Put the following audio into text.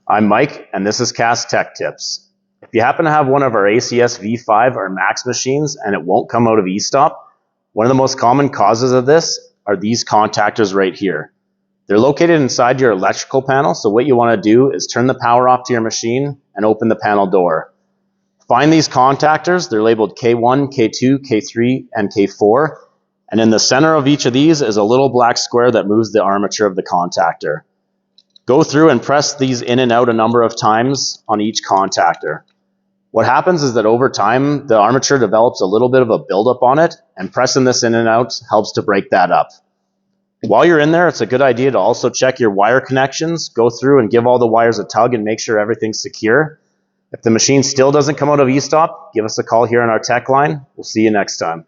I'm Mike, and this is Cask Tech Tips. If you happen to have one of our ACS V5 or mACS machines and it won't come out of e-stop, one of the most common causes of this are these contactors right here. They're located inside your electrical panel, so what you want to do is turn the power off to your machine and open the panel door. Find these contactors. They're labeled K1, K2, K3, and K4, and in the center of each of these is a little black square that moves the armature of the contactor. Go through and press these in and out a number of times on each contactor. What happens is that over time, the armature develops a little bit of a buildup on it, and pressing this in and out helps to break that up. While you're in there, it's a good idea to also check your wire connections. Go through and give all the wires a tug and make sure everything's secure. If the machine still doesn't come out of e-stop, give us a call here on our tech line. We'll see you next time.